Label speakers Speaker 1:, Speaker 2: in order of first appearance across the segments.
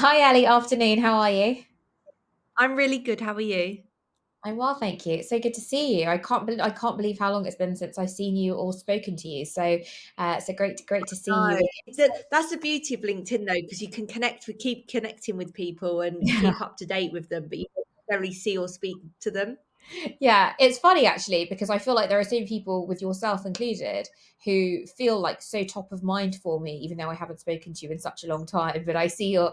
Speaker 1: Hi, Ellie. Afternoon. How are you?
Speaker 2: I'm really good. How are you?
Speaker 1: I'm well, thank you. It's so good to see you. I can't believe how long it's been since I've seen you or spoken to you. So great to see
Speaker 2: No,
Speaker 1: you.
Speaker 2: that's the beauty of LinkedIn though, because you can keep connecting with people and
Speaker 1: Yeah.
Speaker 2: keep up to date with them, but you don't necessarily see or speak to them.
Speaker 1: Yeah, it's funny actually because I feel like there are so many people, with yourself included, who feel like so top of mind for me, even though I haven't spoken to you in such a long time. But I see your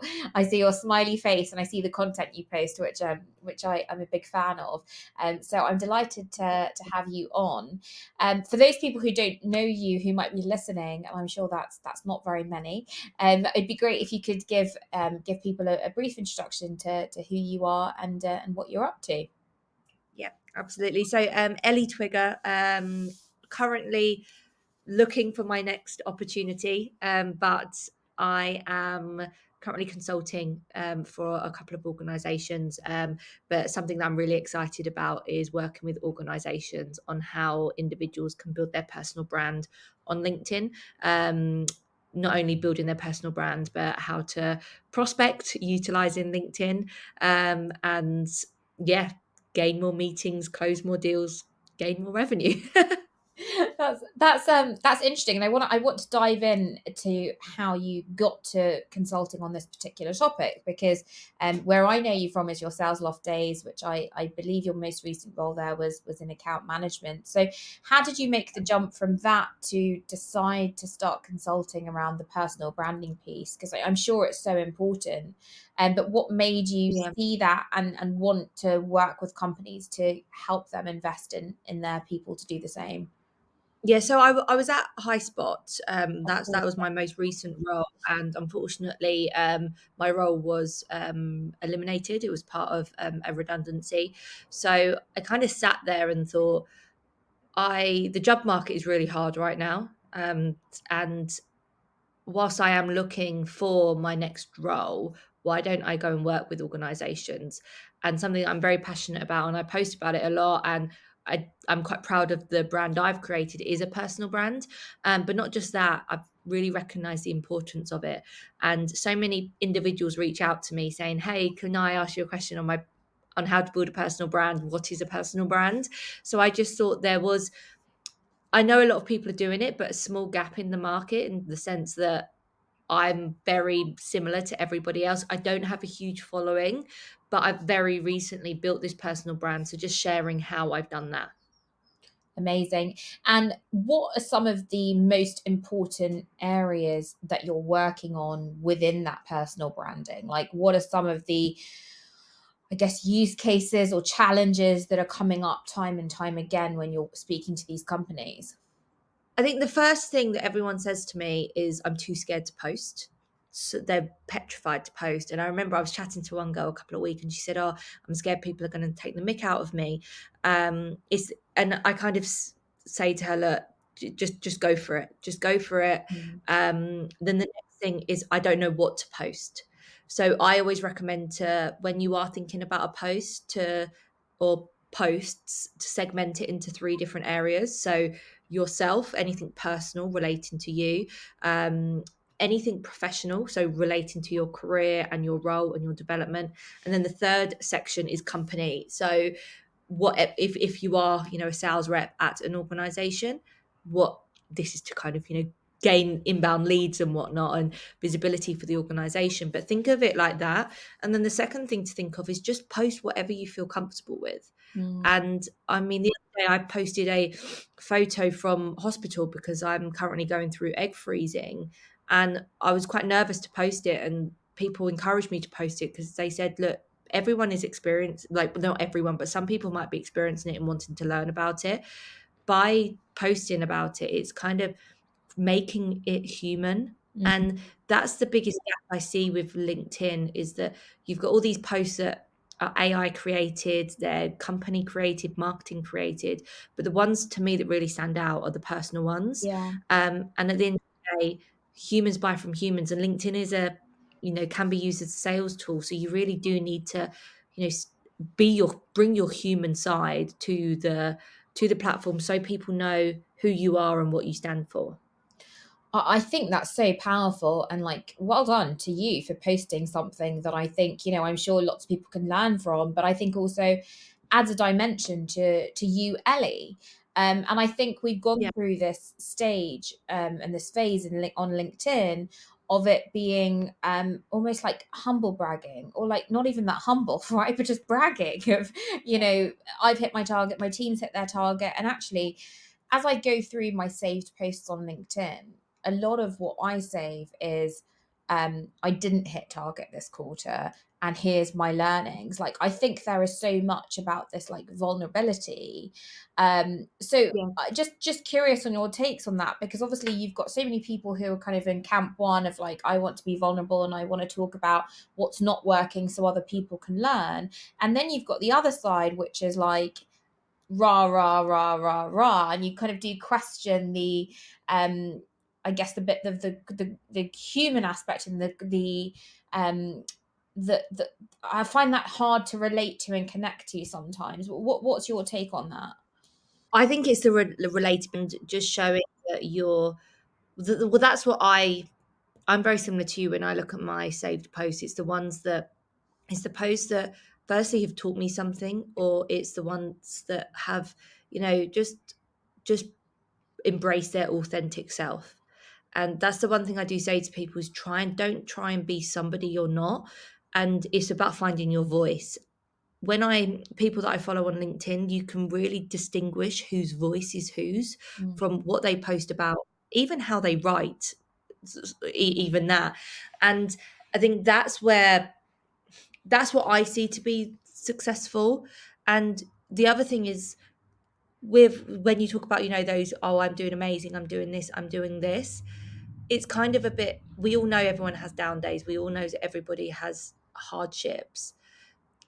Speaker 1: smiley face, and I see the content you post, which I am a big fan of. So I'm delighted to have you on. For those people who don't know you, who might be listening, and I'm sure that's not very many, it'd be great if you could give people a brief introduction to who you are and what you're up to.
Speaker 2: Yeah, absolutely. So, Ellie Twigger, currently looking for my next opportunity, but I am currently consulting for a couple of organisations. But something that I'm really excited about is working with organisations on how individuals can build their personal brand on LinkedIn. Not only building their personal brand, but how to prospect utilizing LinkedIn, and yeah, gain more meetings, close more deals, gain more revenue.
Speaker 1: That's interesting, and I want to dive in to how you got to consulting on this particular topic because where I know you from is your Salesloft days, which I believe your most recent role there was in account management. So how did you make the jump from that to decide to start consulting around the personal branding piece? Because I'm sure it's so important. But what made you
Speaker 2: Yeah.
Speaker 1: see that and want to work with companies to help them invest in their people to do the same?
Speaker 2: Yeah, so I was at High Spot.
Speaker 1: Of
Speaker 2: That
Speaker 1: course.
Speaker 2: was my most recent role, and unfortunately, my role was eliminated. It was part of a redundancy. So I kind of sat there and thought, I the job market is really hard right now, and whilst I am looking for my next role, why don't I go and work with organisations? And something that I'm very passionate about, and I post about it a lot, and I'm quite proud of the brand I've created is a personal brand. But not just that, I've really recognised the importance of it. And so many individuals reach out to me saying, "Hey, can I ask you a question on how to build a personal brand? What is a personal brand?" So I just thought there was I know a lot of people are doing it, but a small gap in the market in the sense that I'm very similar to everybody else. I don't have a huge following, but I've very recently built this personal brand. So just sharing how I've done that.
Speaker 1: Amazing. And what are some of the most important areas that you're working on within that personal branding? Like, what are some of the, I guess, use cases or challenges that are coming up time and time again when you're speaking to these companies?
Speaker 2: I think the first thing that everyone says to me is I'm too scared to post. So they're petrified to post. And I remember I was chatting to one girl a couple of weeks and she said, "Oh, I'm scared people are going to take the mick out of me." And I kind of say to her, "Look, just go for it. Just go for it."
Speaker 1: Mm.
Speaker 2: Then the next thing is I don't know what to post. So I always recommend to when you are thinking about a post to or posts to segment it into three different areas. So yourself, anything personal relating to you, um, anything professional, so relating to your career and your role and your development, and then the third section is company. So what if you are a sales rep at an organization, what this is to kind of gain inbound leads and whatnot and visibility for the organization, but think of it like that. And then the second thing to think of is just post whatever you feel comfortable with.
Speaker 1: Mm.
Speaker 2: And I mean, the other day I posted a photo from hospital because I'm currently going through egg freezing, and I was quite nervous to post it. And people encouraged me to post it because they said, "Look, everyone is experienced, like not everyone, but some people might be experiencing it and wanting to learn about it. By posting about it, it's kind of making it human."
Speaker 1: Mm.
Speaker 2: And that's the biggest gap I see with LinkedIn is that you've got all these posts that are AI created, they're company created, marketing created, but the ones to me that really stand out are the personal ones.
Speaker 1: Yeah.
Speaker 2: And at the end of the day, humans buy from humans, and LinkedIn is can be used as a sales tool. So you really do need to, you know, s- bring your human side to the platform so people know who you are and what you stand for.
Speaker 1: I think that's so powerful, and like, well done to you for posting something that I think, I'm sure lots of people can learn from, but I think also adds a dimension to you, Ellie. And I think we've gone
Speaker 2: Yeah.
Speaker 1: through this stage and this phase on LinkedIn of it being almost like humble bragging, or like not even that humble, right? But just bragging of, I've hit my target, my team's hit their target. And actually, as I go through my saved posts on LinkedIn, a lot of what I save is I didn't hit target this quarter, and here's my learnings. Like, I think there is so much about this like vulnerability. So
Speaker 2: Yeah.
Speaker 1: just curious on your takes on that, because obviously you've got so many people who are kind of in camp one of like, I want to be vulnerable and I want to talk about what's not working so other people can learn. And then you've got the other side, which is like, rah rah rah rah rah, and you kind of do question the I guess the bit of the human aspect, and um the I find that hard to relate to and connect to sometimes. What's your take on that?
Speaker 2: I think it's the relatable, just showing that well, that's what I'm very similar to you when I look at my saved posts. It's the posts that firstly have taught me something, or it's the ones that have, just embrace their authentic self. And that's the one thing I do say to people is don't try and be somebody you're not. And it's about finding your voice. When I people that I follow on LinkedIn, you can really distinguish whose voice is whose
Speaker 1: Mm,
Speaker 2: from what they post about, even how they write, even that. And I think that's what I see to be successful. And the other thing is, with when you talk about, those, oh, I'm doing amazing, I'm doing this, I'm doing this, it's kind of a bit, we all know everyone has down days, we all know that everybody has hardships.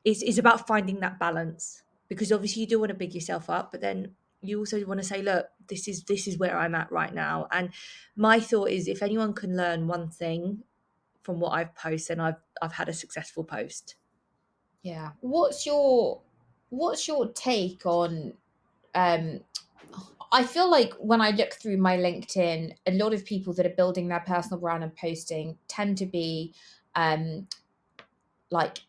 Speaker 2: It's about finding that balance, because obviously you do want to big yourself up, but then you also want to say, look, this is where I'm at right now. And my thought is, if anyone can learn one thing from what I've posted, then I've had a successful post.
Speaker 1: yeah. What's your take on um I feel like when I look through my LinkedIn, a lot of people that are building their personal brand and posting tend to be um like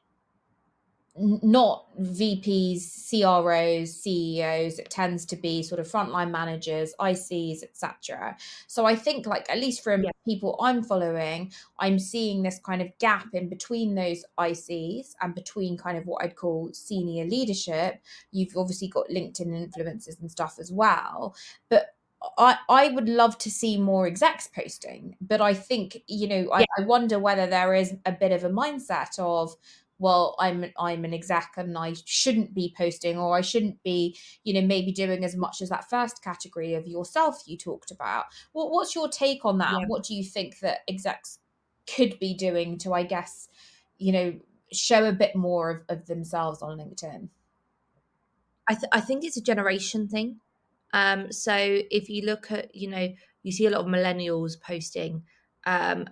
Speaker 1: not VPs, CROs, CEOs. It tends to be sort of frontline managers, ICs, etc. So I think, like, at least from
Speaker 2: Yeah.
Speaker 1: people I'm following, I'm seeing this kind of gap in between those ICs and between kind of what I'd call senior leadership. You've obviously got LinkedIn influencers and stuff as well, but I would love to see more execs posting. But I think,
Speaker 2: Yeah.
Speaker 1: I wonder whether there is a bit of a mindset of, well, I'm an exec and I shouldn't be posting, or I shouldn't be, maybe doing as much as that first category of yourself you talked about. What's your take on that?
Speaker 2: Yeah.
Speaker 1: And what do you think that execs could be doing to, I guess, you know, show a bit more of themselves on LinkedIn?
Speaker 2: I think it's a generation thing. So if you look at, you see a lot of millennials posting, and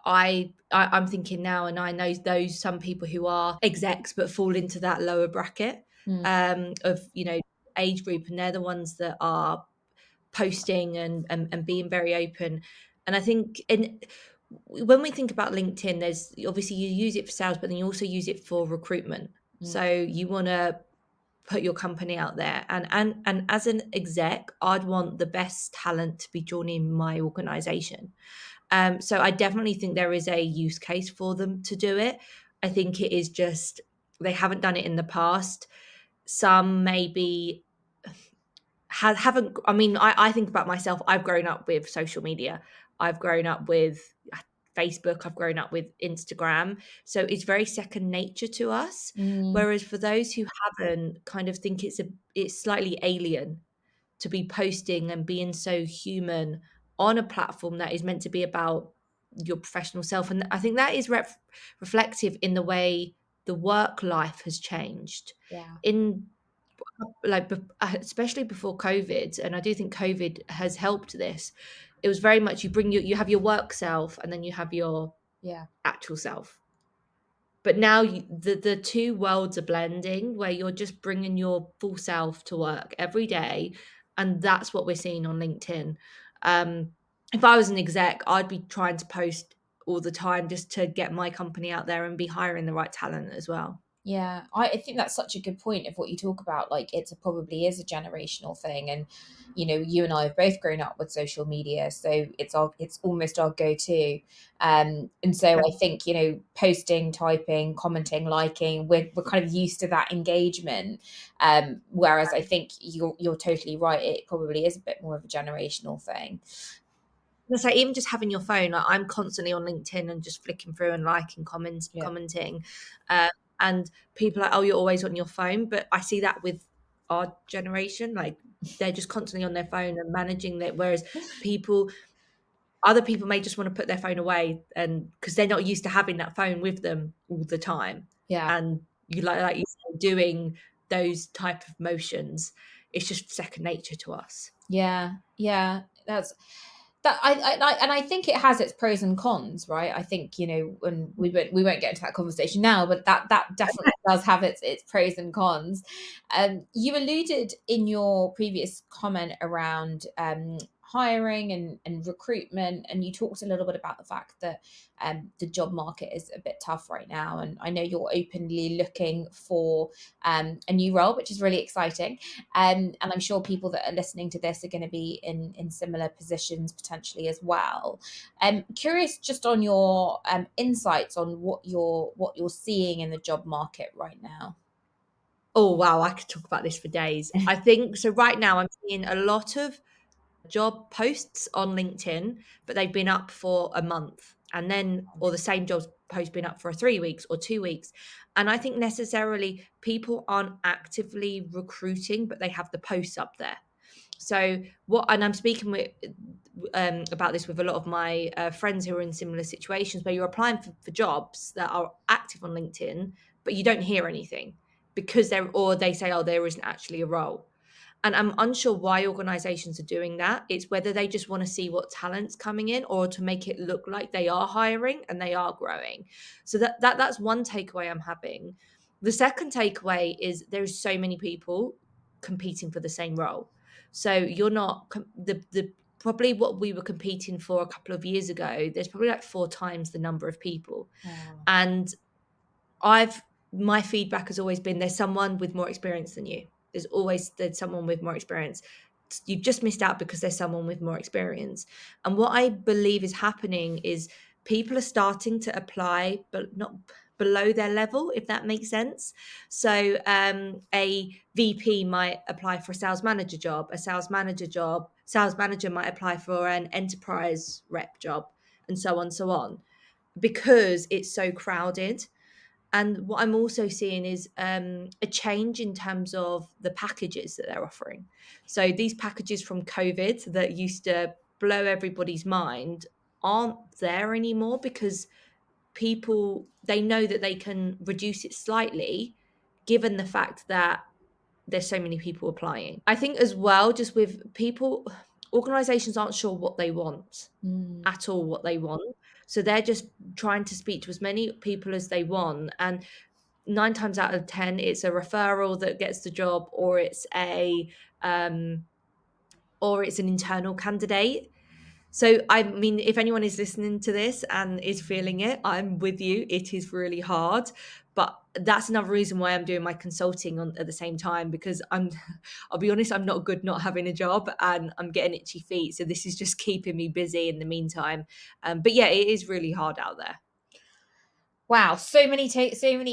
Speaker 2: I'm thinking now, and I know those some people who are execs but fall into that lower bracket
Speaker 1: Mm,
Speaker 2: of, age group, and they're the ones that are posting and being very open. And I think, and when we think about LinkedIn, there's obviously you use it for sales, but then you also use it for recruitment.
Speaker 1: mm,
Speaker 2: So you want to put your company out there, and as an exec, I'd want the best talent to be joining my organization. So I definitely think there is a use case for them to do it. I think it is just they haven't done it in the past. Some maybe haven't. I mean, I think about myself, I've grown up with social media, I've grown up with Facebook, I've grown up with Instagram, so it's very second nature to us.
Speaker 1: mm,
Speaker 2: Whereas for those who haven't, kind of think it's slightly alien to be posting and being so human on a platform that is meant to be about your professional self. And I think that is reflective in the way the work life has changed
Speaker 1: yeah.
Speaker 2: in, like, especially before COVID. And I do think COVID has helped this. It was very much, you have your work self, and then you have your
Speaker 1: Yeah.
Speaker 2: actual self. But now the two worlds are blending, where you're just bringing your full self to work every day, and that's what we're seeing on LinkedIn. Um, if I was an exec, I'd be trying to post all the time just to get my company out there and be hiring the right talent as well.
Speaker 1: Yeah, I think that's such a good point of what you talk about. Like, probably is a generational thing, and you and I have both grown up with social media, so it's almost our go-to. And so I think posting, typing, commenting, liking, we're kind of used to that engagement. Whereas I think you're totally right. It probably is a bit more of a generational thing.
Speaker 2: So even just having your phone, like I'm constantly on LinkedIn and just flicking through and liking comments,
Speaker 1: Yeah,
Speaker 2: commenting, and people are like, "Oh, you're always on your phone." But I see that with our generation, like they're just constantly on their phone and managing that. Whereas people, other people may just want to put their phone away, and because they're not used to having that phone with them all the time,
Speaker 1: yeah.
Speaker 2: and you like you say, doing those type of motions, it's just second nature to us.
Speaker 1: Yeah, yeah, that's that. And I think it has its pros and cons, right? I think and we won't get into that conversation now, but that definitely does have its pros and cons. You alluded in your previous comment around hiring and recruitment, and you talked a little bit about the fact that the job market is a bit tough right now, and I know you're openly looking for a new role, which is really exciting. And I'm sure people that are listening to this are going to be in similar positions potentially as well. Curious just on your insights on what you're seeing in the job market right now.
Speaker 2: Oh wow, I could talk about this for days. I think so. Right now, I'm seeing a lot of job posts on LinkedIn, but they've been up for a month, and then or the same job post been up for 3 weeks or 2 weeks. And I think necessarily people aren't actively recruiting, but they have the posts up there. So what, and I'm speaking with about this with a lot of my friends who are in similar situations where you're applying for jobs that are active on LinkedIn, but you don't hear anything because they say, oh, there isn't actually a role. And I'm unsure why organizations are doing that. It's whether they just want to see what talent's coming in or to make it look like they are hiring and they are growing. So that's one takeaway I'm having. The second takeaway is there's so many people competing for the same role. So you're not the probably what we were competing for a couple of years ago, there's probably like 4 times the number of people.
Speaker 1: Wow.
Speaker 2: And I've my feedback has always been there's someone with more experience than you. There's someone with more experience. You've just missed out because there's someone with more experience. And what I believe is happening is people are starting to apply, but not below their level, if that makes sense. So a VP might apply for a sales manager job, sales manager might apply for an enterprise rep job, and so on, so on, because it's so crowded. And what I'm also seeing is a change in terms of the packages that they're offering. So these packages from COVID that used to blow everybody's mind aren't there anymore because people, they know that they can reduce it slightly given the fact that there's so many people applying. I think as well, just with people, organizations aren't sure what they want
Speaker 1: Mm,
Speaker 2: at all, what they want. So they're just trying to speak to as many people as they want. And 9 times out of 10, it's a referral that gets the job, um, or it's an internal candidate. So, I mean, if anyone is listening to this and is feeling it, I'm with you. It is really hard, but that's another reason why I'm doing my consulting on at the same time because I'll be honest, I'm not good not having a job and I'm getting itchy feet. So this is just keeping me busy in the meantime. But yeah, it is really hard out there.
Speaker 1: wow, so many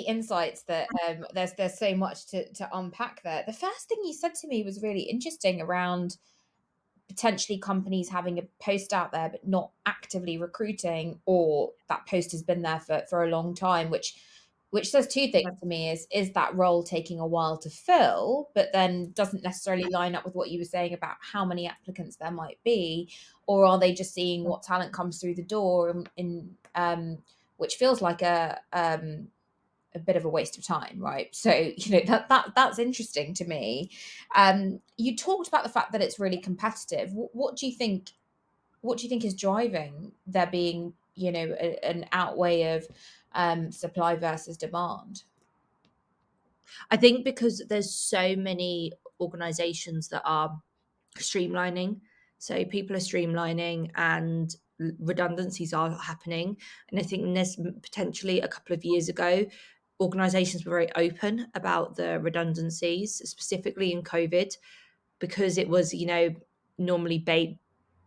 Speaker 1: insights that there's so much to unpack there. The first thing you said to me was really interesting around potentially companies having a post out there but not actively recruiting, or that post has been there for a long time, which says two things to me: is that role taking a while to fill, but then doesn't necessarily line up with what you were saying about how many applicants there might be, or are they just seeing what talent comes through the door in which feels like a bit of a waste of time, right? So that's interesting to me. You talked about the fact that it's really competitive. What do you think? What do you think is driving there being an outweigh of supply versus demand?
Speaker 2: I think because there's so many organizations that are streamlining. So people are streamlining and redundancies are happening. And I think there's potentially a couple of years ago, organizations were very open about the redundancies, specifically in COVID, because it was, normally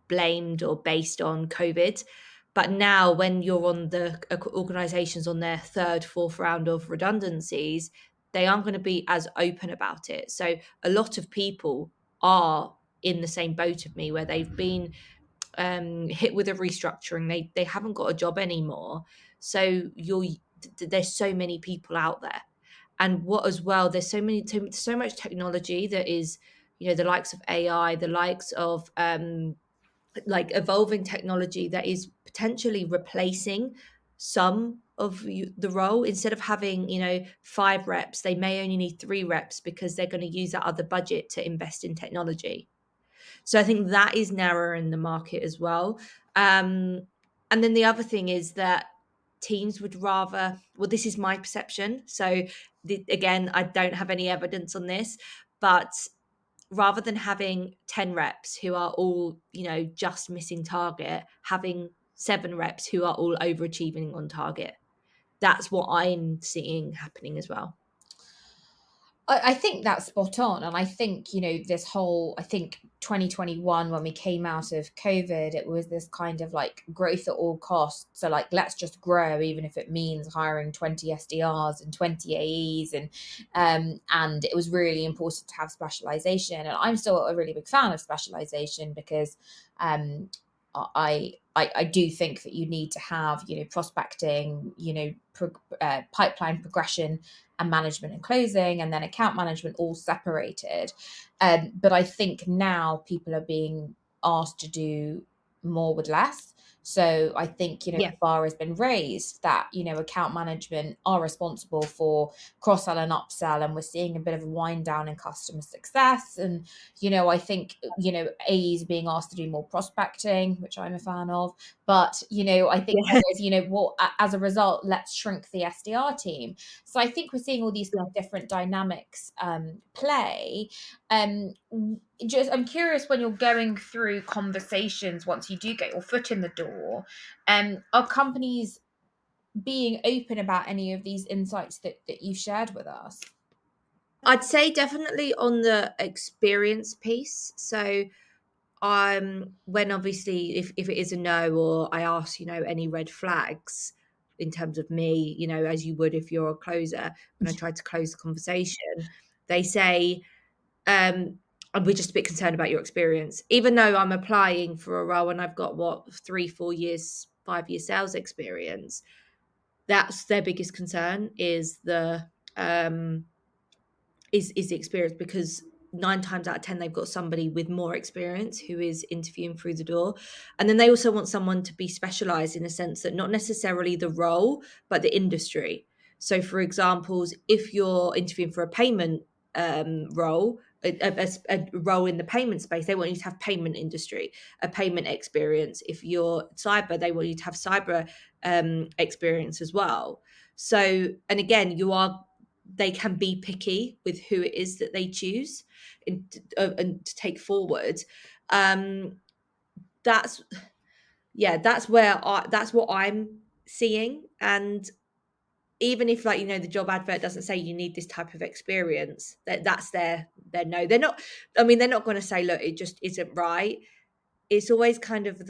Speaker 2: blamed or based on COVID. But now, when you're on the organizations on their third, fourth round of redundancies, they aren't going to be as open about it. So a lot of people are in the same boat of me where they've been hit with a restructuring. They haven't got a job anymore. So there's so many people out there, and what as well, there's so much technology that is, the likes of AI, the likes of like evolving technology that is potentially replacing some of the role. Instead of having 5 reps, they may only need 3 reps because they're going to use that other budget to invest in technology. So I think that is narrowing the market as well. And then the other thing is that teams would rather, well, this is my perception. So again, I don't have any evidence on this, but rather than having 10 reps who are all, just missing target, having 7 reps who are all overachieving on target. That's what I'm seeing happening as well.
Speaker 1: I think that's spot on. And I think, I think 2021, when we came out of COVID, it was this kind of like growth at all costs. So, like, let's just grow, even if it means hiring 20 SDRs and 20 AEs. And it was really important to have specialization. And I'm still a really big fan of specialization because I do think that you need to have, prospecting, pipeline progression and management and closing, and then account management all separated. But I think now people are being asked to do more with less. So I think, the
Speaker 2: Yeah.
Speaker 1: bar has been raised that, account management are responsible for cross sell and upsell. And we're seeing a bit of a wind down in customer success. And, I think, AEs being asked to do more prospecting, which I'm a fan of. But, I think
Speaker 2: Yeah.
Speaker 1: as a result, let's shrink the SDR team. So I think we're seeing all these
Speaker 2: Yeah.
Speaker 1: different dynamics play. I'm curious, when you're going through conversations, once you do get your foot in the door, are companies being open about any of these insights that you shared with us?
Speaker 2: I'd say definitely on the experience piece. So when obviously if it is a no, or I ask, any red flags in terms of me, as you would if you're a closer, when I tried to close the conversation, they say, and we're just a bit concerned about your experience. Even though I'm applying for a role and I've got 3-4 years, 5 year sales experience, that's their biggest concern is the is the experience, because 9 times out of 10 they've got somebody with more experience who is interviewing through the door. And then they also want someone to be specialized in a sense that not necessarily the role but the industry. So for examples, if you're interviewing for a payment role, a role in the payment space, they want you to have payment industry, a payment experience. If you're cyber, they want you to have cyber experience as well. So, and again, they can be picky with who it is that they choose and to take forward. That's that's what I'm seeing. And even if, like, the job advert doesn't say you need this type of experience, that's their no. They're not, I mean, they're not going to say, look, it just isn't right. It's always kind of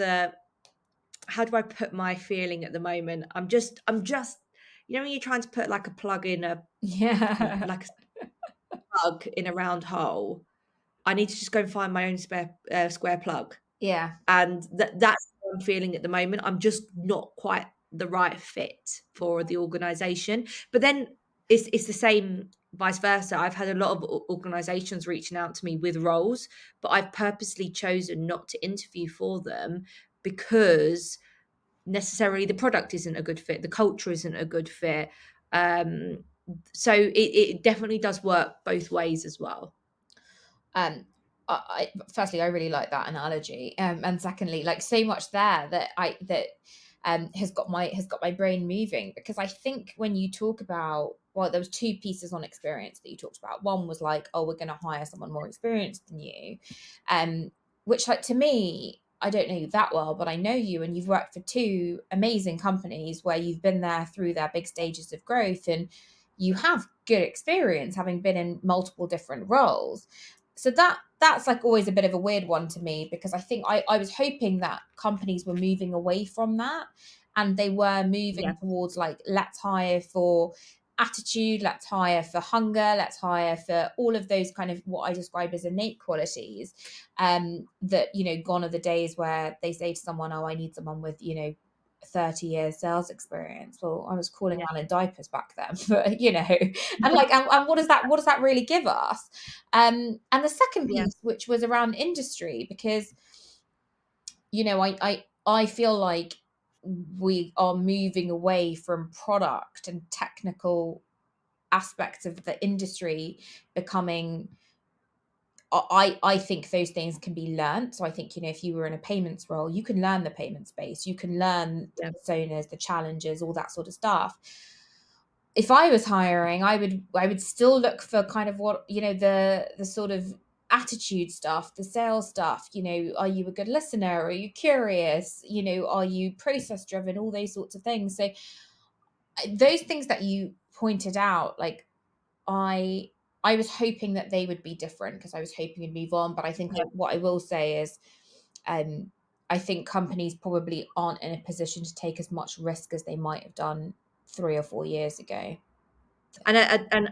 Speaker 2: how do I put my feeling at the moment? I'm just when you're trying to put like a plug in
Speaker 1: Yeah.
Speaker 2: like a plug in a round hole, I need to just go and find my own square plug.
Speaker 1: Yeah.
Speaker 2: And that's what I'm feeling at the moment. I'm just not quite the right fit for the organization. But then it's the same vice versa. I've had a lot of organizations reaching out to me with roles, but I've purposely chosen not to interview for them because necessarily the product isn't a good fit, the culture isn't a good fit. So it definitely does work both ways as well.
Speaker 1: Firstly, I really like that analogy, and secondly, like, so much there that has got my brain moving, because I think when you talk about, well, there was two pieces on experience that you talked about. One was like, oh, we're going to hire someone more experienced than you, which like to me, I don't know you that well, but I know you, and you've worked for two amazing companies where you've been there through their big stages of growth, and you have good experience having been in multiple different roles. So that's like always a bit of a weird one to me, because I think I was hoping that companies were moving away from that, and they were moving
Speaker 2: Yeah,
Speaker 1: towards like, let's hire for attitude, let's hire for hunger, let's hire for all of those kind of what I describe as innate qualities. That, gone are the days where they say to someone, oh, I need someone with, 30 years sales experience. Well, I was crawling
Speaker 2: yeah,
Speaker 1: around in diapers back then, but and like, and what does that really give us? And the second
Speaker 2: yeah,
Speaker 1: piece, which was around industry, because I feel like we are moving away from product and technical aspects of the industry becoming. I think those things can be learned. So I think, if you were in a payments role, you can learn the payment space, you can learn the
Speaker 2: yeah,
Speaker 1: personas, the challenges, all that sort of stuff. If I was hiring, I would still look for kind of what, the sort of attitude stuff, the sales stuff. Are you a good listener? Are you curious? Are you process driven? All those sorts of things. So those things that you pointed out, like, I I was hoping that they would be different, because I was hoping to move on. But I think
Speaker 2: yeah.
Speaker 1: what I will say is, um, I think companies probably aren't in a position to take as much risk as they might have done 3 or 4 years ago.
Speaker 2: And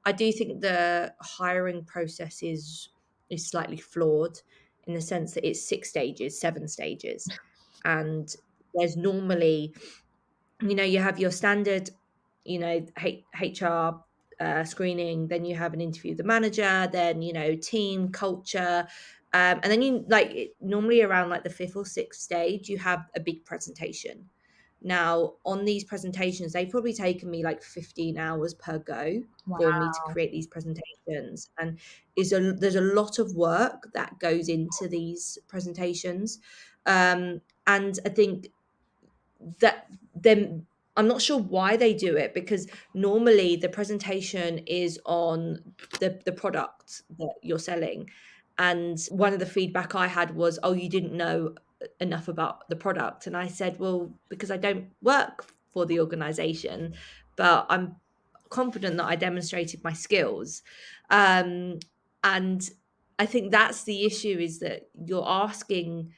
Speaker 2: I do think the hiring process is slightly flawed in the sense that it's 6 stages, 7 stages, and there's normally, you have your standard, HR screening, then you have an interview with the manager, then, team culture, and then normally around like the 5th or 6th stage, you have a big presentation. Now, on these presentations, they've probably taken me like 15 hours per go for me to
Speaker 1: Wow.
Speaker 2: create these presentations, and there's a lot of work that goes into these presentations, and I think that then I'm not sure why they do it, because normally the presentation is on the product that you're selling. And one of the feedback I had was, oh, you didn't know enough about the product. And I said, well, because I don't work for the organization, but I'm confident that I demonstrated my skills. And I think that's the issue, is that you're asking,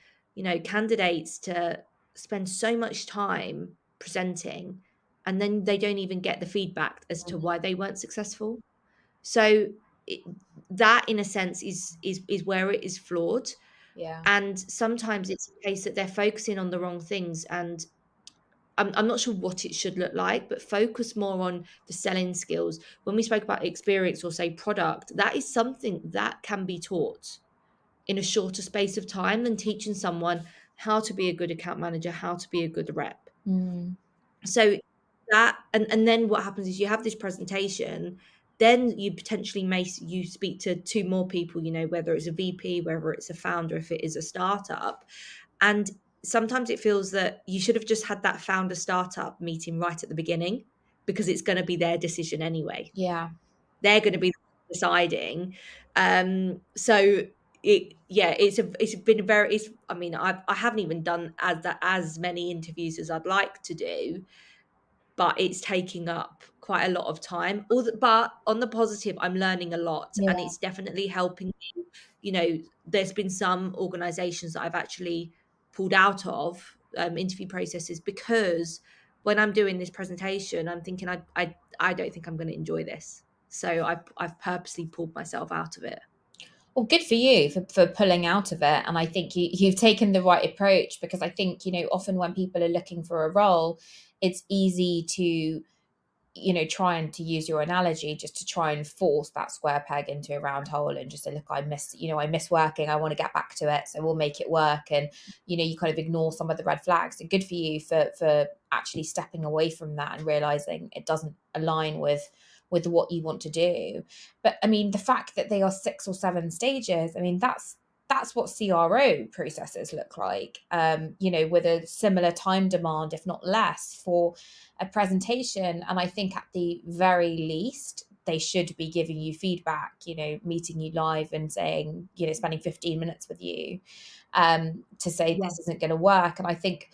Speaker 2: candidates to spend so much time presenting, and then they don't even get the feedback as to why they weren't successful. So it, that in a sense is where it is flawed,
Speaker 1: Yeah.
Speaker 2: and sometimes it's a case that they're focusing on the wrong things, and I'm not sure what it should look like, but focus more on the selling skills. When we spoke about experience or say product, that is something that can be taught in a shorter space of time than teaching someone how to be a good account manager, how to be a good rep.
Speaker 1: Mm.
Speaker 2: So that, and then what happens is you have this presentation, then you potentially you speak to two more people, whether it's a VP, whether it's a founder, if it is a startup. And sometimes it feels that you should have just had that founder startup meeting right at the beginning, because it's going to be their decision anyway.
Speaker 1: Yeah.
Speaker 2: They're going to be deciding. So it's been very, I mean, I haven't even done as many interviews as I'd like to do, but it's taking up quite a lot of time. But on the positive, I'm learning a lot, and
Speaker 1: Yeah.
Speaker 2: it's definitely helping me. There's been some organizations that I've actually pulled out of interview processes, because when I'm doing this presentation, I'm thinking I don't think I'm going to enjoy this. So I've purposely pulled myself out of it.
Speaker 1: Well, good for you for pulling out of it. And I think you've taken the right approach, because I think, often when people are looking for a role, it's easy to, try and, to use your analogy, just to try and force that square peg into a round hole, and just say, look, I miss working. I want to get back to it. So we'll make it work. And, you kind of ignore some of the red flags. So good for you for actually stepping away from that and realizing it doesn't align with what you want to do. But I mean, the fact that they are 6 or 7 stages, I mean, that's what CRO processes look like, with a similar time demand, if not less, for a presentation. And I think at the very least, they should be giving you feedback, meeting you live and saying, spending 15 minutes with you, to say
Speaker 2: Yeah.
Speaker 1: this isn't going to work. And I think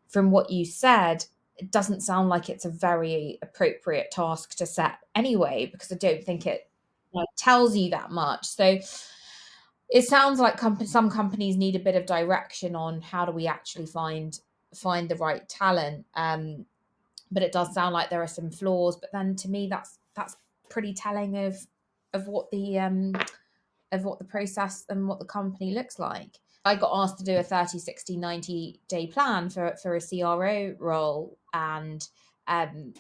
Speaker 1: from what you said, it doesn't sound like it's a very appropriate task to set anyway, because I don't think it
Speaker 2: Yeah.
Speaker 1: tells you that much. So it sounds like some companies need a bit of direction on how do we actually find the right talent. But it does sound like there are some flaws. But then to me, that's pretty telling of what the process and what the company looks like. I got asked to do a 30, 60, 90-day plan for a CRO role. And I'm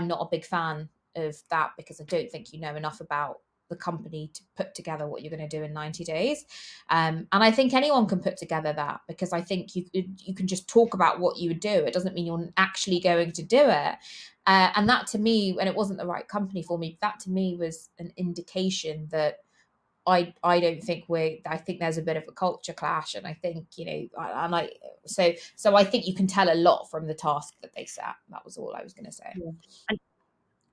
Speaker 1: not a big fan of that, because I don't think you know enough about the company to put together what you're going to do in 90 days. And I think anyone can put together that, because I think you can just talk about what you would do. It doesn't mean you're actually going to do it. And that to me, when it wasn't the right company for me, that to me was an indication that I don't think I think there's a bit of a culture clash. And I think, so I think you can tell a lot from the task that they set. That was all I was going to say.
Speaker 2: Yeah.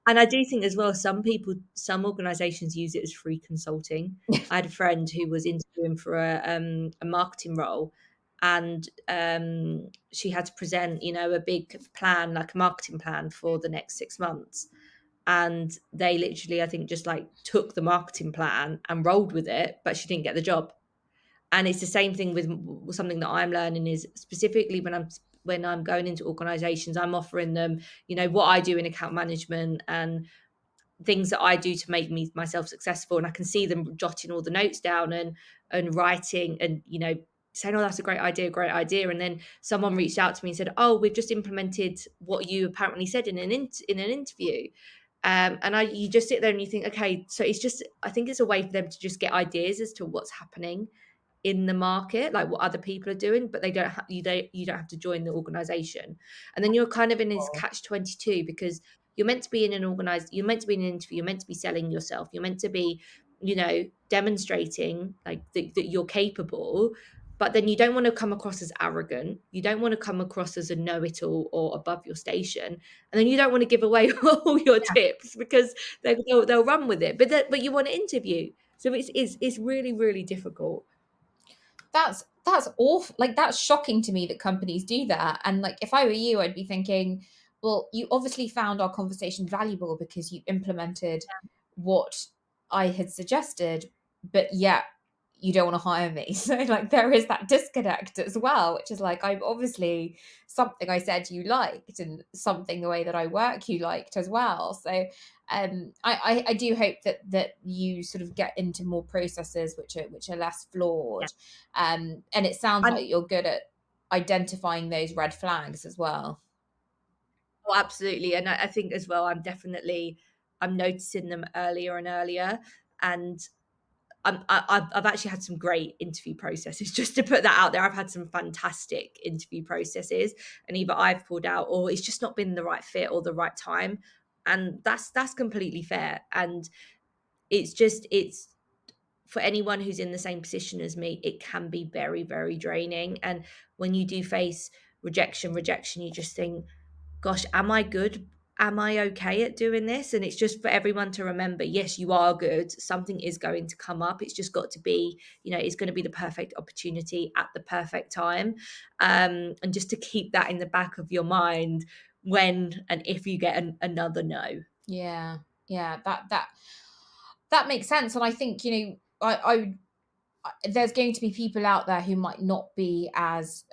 Speaker 2: And I do think as well, some organisations use it as free consulting. I had a friend who was interviewing for a marketing role, and she had to present, a big plan, like a marketing plan for the next 6 months. And they literally, I think, just like took the marketing plan and rolled with it, but she didn't get the job. And it's the same thing with something that I'm learning, is specifically when I'm going into organizations, I'm offering them, what I do in account management and things that I do to make myself successful. And I can see them jotting all the notes down and writing and, saying, oh, that's a great idea, great idea. And then someone reached out to me and said, oh, we've just implemented what you apparently said in an interview. And you just sit there and you think, okay, so it's just, I think it's a way for them to just get ideas as to what's happening in the market, like what other people are doing, but they don't you don't have to join the organization. And then you're kind of in this catch 22, because you're meant to be in you're meant to be in an interview, you're meant to be selling yourself, you're meant to be, demonstrating like that you're capable, but then you don't want to come across as arrogant, you don't want to come across as a know-it-all or above your station, and then you don't want to give away all your tips, because they'll run with it, but you want to interview. So it's really, really difficult.
Speaker 1: That's awful. Like, that's shocking to me that companies do that. And like, if I were you, I'd be thinking, well, you obviously found our conversation valuable because you implemented what I had suggested, but yet you don't want to hire me. So like, there is that disconnect as well, which is like, I'm obviously, something I said you liked, and something the way that I work you liked as well. So I do hope that you sort of get into more processes which are less flawed. And it sounds
Speaker 2: And
Speaker 1: like you're good at identifying those red flags as well.
Speaker 2: oh, absolutely, and I think as well, I'm noticing them earlier and earlier, and I've actually had some great interview processes. Just to put that out there, I've had some fantastic interview processes, and either I've pulled out or it's just not been the right fit or the right time, and that's completely fair. And it's for anyone who's in the same position as me, it can be very, very draining. And when you do face rejection, you just think, gosh, am I good? Am I okay at doing this? And it's just for everyone to remember, yes, you are good. Something is going to come up. It's just got to be, it's going to be the perfect opportunity at the perfect time. And just to keep that in the back of your mind when and if you get another no.
Speaker 1: Yeah, yeah, that makes sense. And I think, there's going to be people out there who might not be as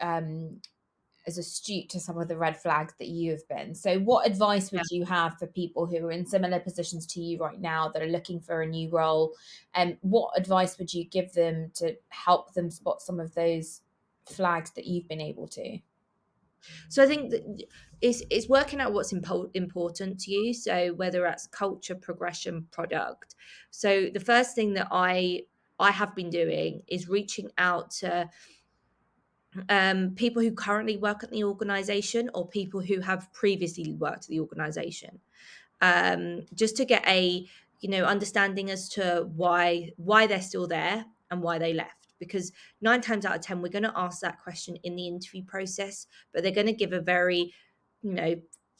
Speaker 1: astute to some of the red flags that you have been. So what advice
Speaker 2: Yeah.
Speaker 1: would you have for people who are in similar positions to you right now, that are looking for a new role? And what advice would you give them to help them spot some of those flags that you've been able to?
Speaker 2: So I think that it's working out what's important to you. So whether that's culture, progression, product. So the first thing that I have been doing is reaching out to people who currently work at the organization or people who have previously worked at the organization, just to get a understanding as to why they're still there and why they left. Because 9 times out of 10, we're going to ask that question in the interview process, but they're going to give a very, you know,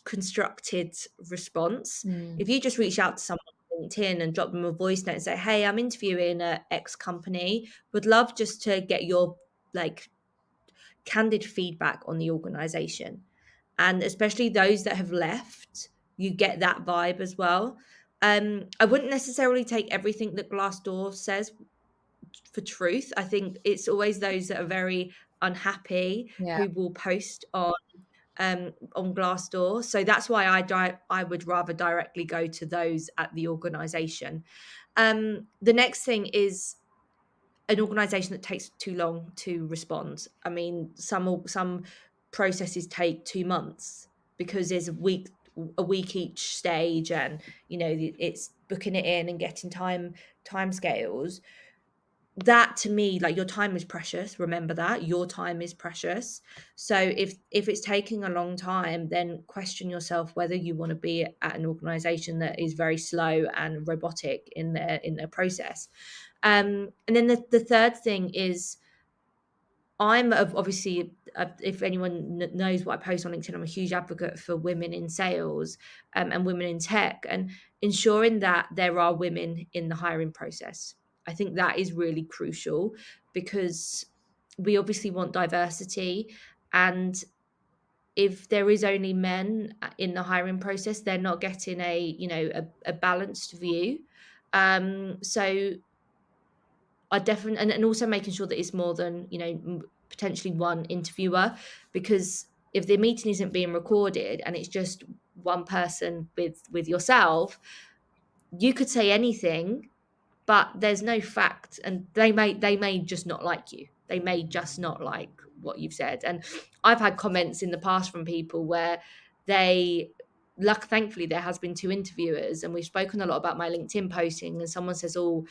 Speaker 2: constructed response.
Speaker 1: Mm.
Speaker 2: If you just reach out to someone LinkedIn and drop them a voice note and say, "Hey, I'm interviewing at X company. Would love just to get your like candid feedback on the organization." And especially those that have left, you get that vibe as well. I wouldn't necessarily take everything that Glassdoor says for truth. I think it's always those that are very unhappy
Speaker 1: Yeah.
Speaker 2: who will post on Glassdoor. So that's why I would rather directly go to those at the organization. The next thing is an organization that takes too long to respond. I mean, some processes take 2 months because there's a week each stage, and it's booking it in and getting time scales. That to me, like, your time is precious. Remember that your time is precious. So if it's taking a long time, then question yourself whether you want to be at an organization that is very slow and robotic in their process. And then the third thing is, obviously, if anyone knows what I post on LinkedIn, I'm a huge advocate for women in sales, and women in tech, and ensuring that there are women in the hiring process. I think that is really crucial because we obviously want diversity, and if there is only men in the hiring process, they're not getting a balanced view. So I definitely, and also making sure that it's more than potentially one interviewer, because if the meeting isn't being recorded and it's just one person with yourself, you could say anything, but there's no fact, and they may just not like you. They may just not like what you've said. And I've had comments in the past from people where they thankfully there has been two interviewers, and we've spoken a lot about my LinkedIn posting, and someone says, "Oh,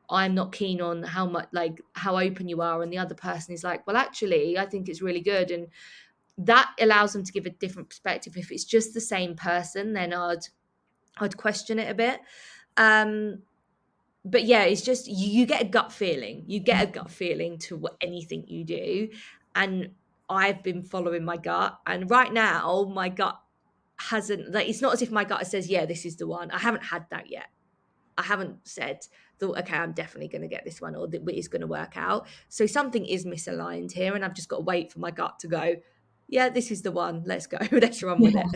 Speaker 2: I'm not keen on how much, like, how open you are," and the other person is like, "Well, actually, I think it's really good." And that allows them to give a different perspective. If it's just the same person, then I'd question it a bit. um but yeah, it's just you get a gut feeling. You get a gut feeling to anything you do, and I've been following my gut, and right now my gut hasn't, like, it's not as if my gut says, yeah, this is the one. I haven't had that yet. I haven't thought, okay, I'm definitely going to get this one, or that it's going to work out. So something is misaligned here, and I've just got to wait for my gut to go, yeah, this is the one. Let's go. Let's run with it.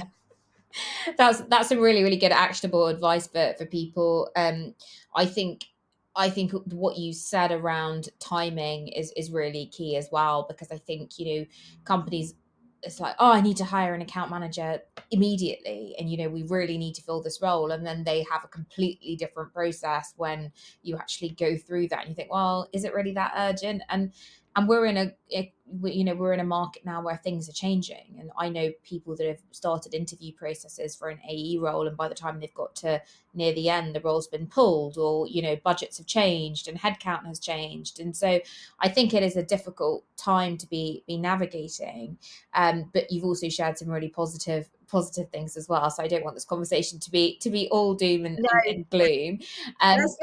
Speaker 1: That's some really, really good actionable advice for people. I think I think what you said around timing is really key as well, because I think, companies, it's like, oh, I need to hire an account manager immediately, and we really need to fill this role, and then they have a completely different process when you actually go through that and you think, well, is it really that urgent? And we're in we're in a market now where things are changing, and I know people that have started interview processes for an AE role, and by the time they've got to near the end, the role's been pulled, or budgets have changed and headcount has changed. And so I think it is a difficult time to be navigating. But you've also shared some really positive things as well, so I don't want this conversation to be all doom and,
Speaker 2: No,
Speaker 1: and gloom. um
Speaker 2: that's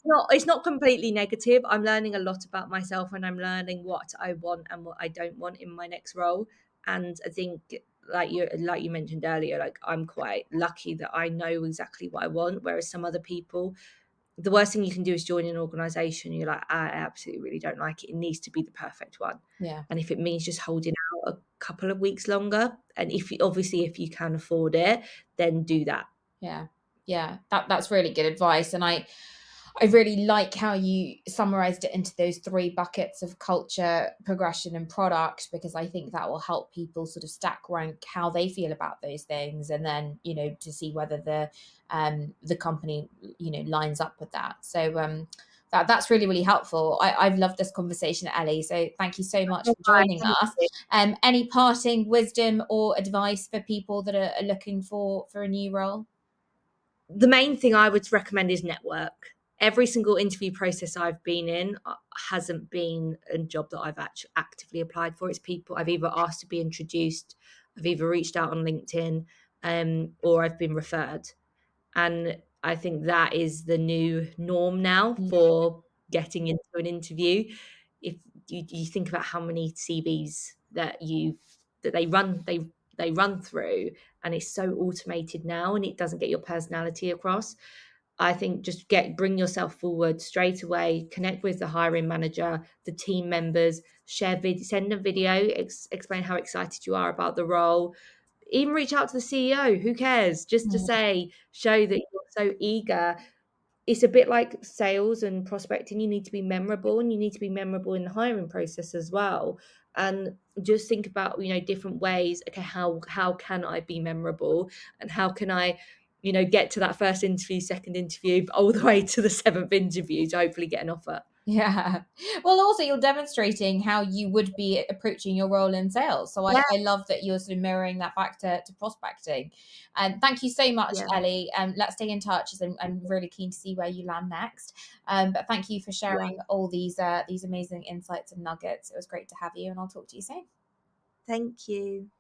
Speaker 2: not. It's not completely negative. I'm learning a lot about myself, and I'm learning what I want and what I don't want in my next role. And I think, like you mentioned earlier, like, I'm quite lucky that I know exactly what I want, whereas some other people, the worst thing you can do is join an organization. You're like, I absolutely really don't like it. It needs to be the perfect one.
Speaker 1: yeah.
Speaker 2: And if it means just holding out a couple of weeks longer, and if you can afford it, then do that.
Speaker 1: Yeah, yeah, that's really good advice, and I really like how you summarized it into those three buckets of culture, progression, and product, because I think that will help people sort of stack rank how they feel about those things, and then to see whether the company lines up with that. So that's really, really helpful. I've loved this conversation, Ellie. So thank you so much
Speaker 2: Oh,
Speaker 1: for joining
Speaker 2: thank
Speaker 1: us.
Speaker 2: you.
Speaker 1: Any parting wisdom or advice for people that are looking for a new role?
Speaker 2: The main thing I would recommend is network. Every single interview process I've been in hasn't been a job that I've actively applied for. It's people I've either asked to be introduced, I've either reached out on LinkedIn, or I've been referred. And I think that is the new norm now for getting into an interview. If you think about how many CVs that they they run through, and it's so automated now, and it doesn't get your personality across. I think just bring yourself forward straight away, connect with the hiring manager, the team members, send a video, explain how excited you are about the role, even reach out to the CEO, who cares? Just to say, show that you're so eager. It's a bit like sales and prospecting. You need to be memorable, and you need to be memorable in the hiring process as well. And just think about, different ways. Okay, how can I be memorable, and how can I, get to that first interview, second interview, all the way to the seventh interview to hopefully get an offer.
Speaker 1: Yeah. Well, also you're demonstrating how you would be approaching your role in sales. So
Speaker 2: Yeah,
Speaker 1: I love that you're sort of mirroring that back to prospecting. And thank you so much,
Speaker 2: yeah,
Speaker 1: Ellie. Let's stay in touch. I'm really keen to see where you land next. But thank you for
Speaker 2: yeah.
Speaker 1: sharing all these amazing insights and nuggets. It was great to have you, and I'll talk to you soon.
Speaker 2: Thank you.